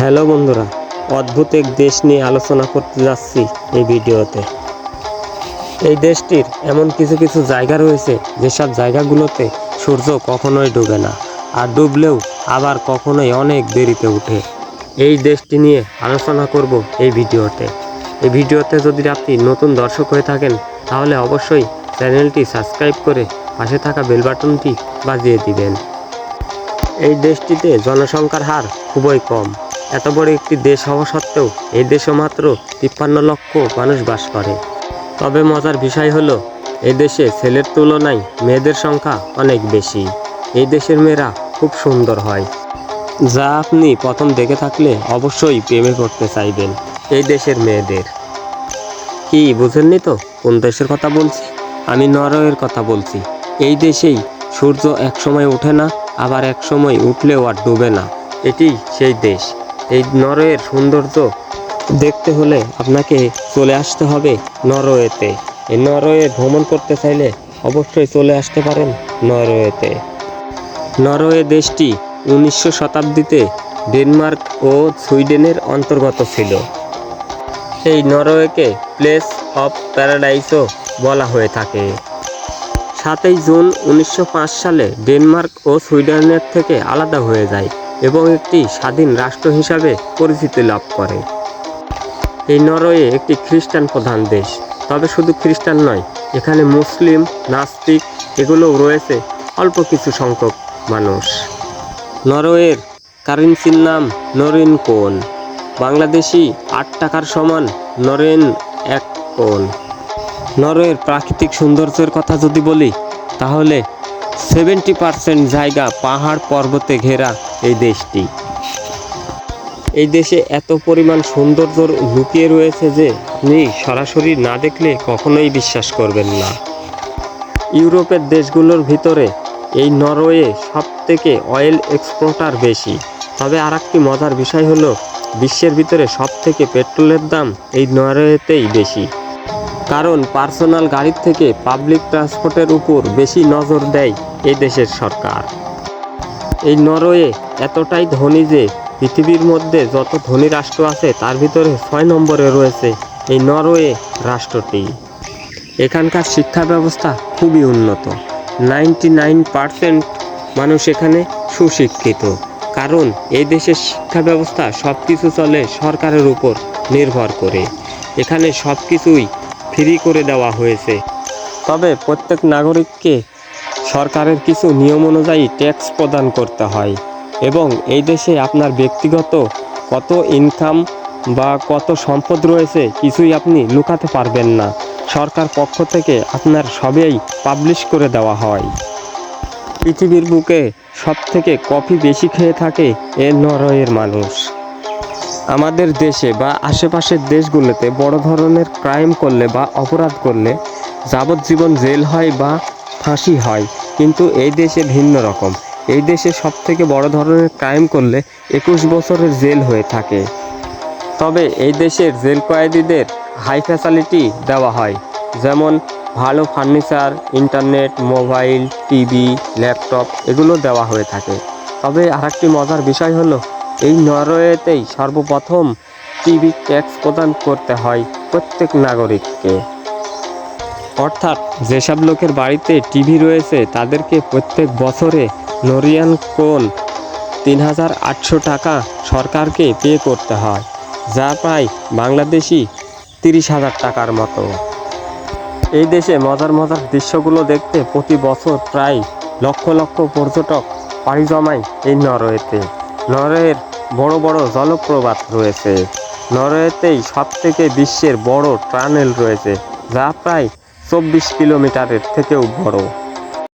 Hello বন্ধুরা, অদ্ভুত এক দেশ নিয়ে আলোচনা করতে যাচ্ছি এই ভিডিওতে। এই দেশটির এমন কিছু কিছু জায়গা রয়েছে যেসব জায়গাগুলোতে সূর্য কখনোই ডুবে না, আর ডুবলেও আবার কখনোই অনেক দেরিতে ওঠে। এই দেশটি নিয়ে আলোচনা করব এই ভিডিওতে। যদি আপনি নতুন দর্শক হয়ে থাকেন তাহলে অবশ্যই চ্যানেলটি সাবস্ক্রাইব করে পাশে থাকা বেল বাটনটি বাজিয়ে দিবেন। এই দেশটিতে জনসংখ্যার হার খুবই কম। এত বড় একটি দেশ হওয়া সত্ত্বেও এই দেশে মাত্র 53 লক্ষ মানুষ বাস করে। তবে মজার বিষয় হলো, এই দেশে ছেলের তুলনায় মেয়েদের সংখ্যা অনেক বেশি। এই দেশের মেয়েরা খুব সুন্দর হয়, যা আপনি প্রথম দেখে থাকলে অবশ্যই প্রেমে পড়তে চাইবেন এই দেশের মেয়েদের। কি বুঝেননি তো কোন দেশের কথা বলছি? আমি নরওয়ের কথা বলছি। এই দেশেই সূর্য এক সময় ওঠে না, আবার এক সময় উঠলেও আর ডুবে না। এটি সেই দেশ। এই নরওয়ের সৌন্দর্য দেখতে হলে আপনাকে চলে আসতে হবে নরওয়েতে। এই নরওয়ে ভ্রমণ করতে চাইলে অবশ্যই চলে আসতে পারেন নরওয়েতে। নরওয়ে দেশটি 19 শতাব্দীতে ডেনমার্ক ও সুইডেনের অন্তর্গত ছিল। এই নরওয়েকে প্লেস অফ প্যারাডাইসও বলা হয়ে থাকে। 7 জুন 1905 সালে ডেনমার্ক ও সুইডেনের থেকে আলাদা হয়ে যায় এবং একটি স্বাধীন রাষ্ট্র হিসাবে পরিচিতি লাভ করে। এই নরওয়ে একটি খ্রিস্টান প্রধান দেশ। তবে শুধু খ্রিস্টান নয়, এখানে মুসলিম, নাস্তিক এগুলোও রয়েছে অল্প কিছু সংখ্যক মানুষ। নরওয়ের কারেন্সির নাম নরওয়েন ক্রোন। বাংলাদেশি 8 টাকার সমান নরওয়েন 1 ক্রোন। নরওয়ের প্রাকৃতিক সৌন্দর্যের কথা যদি বলি তাহলে 70% জায়গা পাহাড় পর্বতে ঘেরা এই দেশটি। এই দেশে এত পরিমাণ সৌন্দর্য লুকিয়ে রয়েছে যে আপনি সরাসরি না দেখলে কখনোই বিশ্বাস করবেন না। ইউরোপের দেশগুলোর ভিতরে এই নরওয়ে সবথেকে অয়েল এক্সপোর্টার বেশি। তবে আরেকটি মজার বিষয় হলো, বিশ্বের ভিতরে সবথেকে পেট্রোলের দাম এই নরওয়েতেই বেশি। কারণ পার্সোনাল গাড়ির থেকে পাবলিক ট্রান্সপোর্টের উপর বেশি নজর দেয় এই দেশের সরকার। এই নরওয়ে এতটাই ধনী যে পৃথিবীর মধ্যে যত ধনী রাষ্ট্র আছে তার ভিতরে 6 নম্বরে রয়েছে এই নরওয়ে রাষ্ট্রটি। এখানকার শিক্ষা ব্যবস্থা খুবই উন্নত। 99% মানুষ এখানে সুশিক্ষিত। কারণ এই দেশের শিক্ষা ব্যবস্থা সব কিছু চলে সরকারের উপর নির্ভর করে। এখানে সব কিছুই ফ্রি করে দেওয়া হয়েছে। তবে প্রত্যেক নাগরিককে সরকারের কিছু নিয়ম অনুযায়ী ট্যাক্স প্রদান করতে হয় এবং এই দেশে আপনার ব্যক্তিগত কত ইনকাম বা কত সম্পদ রয়েছে কিছুই আপনি লুকাতে পারবেন না। সরকার পক্ষ থেকে আপনার সবই পাবলিশ করে দেওয়া হয়। পৃথিবীর বুকে সবথেকে কফি বেশি খেয়ে থাকে এই নরওয়ের মানুষ। আমাদের দেশে বা আশেপাশের দেশগুলোতে বড় ধরনের ক্রাইম করলে বা অপরাধ করলে যাবজ্জীবন জেল হয় বা ফাঁসি হয়, কিন্তু এই দেশে ভিন্ন রকম। এই দেশে সবথেকে বড় ধরনের ক্রাইম করলে 21 বছরের জেল হয়ে থাকে। তবে এই দেশের জেল কয়েদিদের হাই ফ্যাসিলিটি দেওয়া হয়, যেমন ভালো furniture, internet, mobile, TV, laptop এগুলো দেওয়া হয়ে থাকে। তবে আরেকটি মজার বিষয় হলো, এই নরওয়েতেই সর্বপ্রথম টিভি ট্যাক্স প্রদান করতে হয় প্রত্যেক নাগরিককে। অর্থাৎ যেসব লোকের বাড়িতে টিভি রয়েছে তাদেরকে প্রত্যেক বছরে নরওয়েন ক্রোন 3800 টাকা সরকারকে পে করতে হয়, যা প্রায় বাংলাদেশি 30,000 টাকার মতো। এই দেশে মজার মজার দৃশ্যগুলো দেখতে প্রতি বছর প্রায় লক্ষ লক্ষ পর্যটক পাড়ি জমায় এই নরওয়েতে। নরওয়ের বড় বড় জলপ্রপাত রয়েছে। নরওয়েতেই সবথেকে বিশ্বের বড় টানেল রয়েছে, যা প্রায় 24 কিলোমিটারের থেকেও বড়।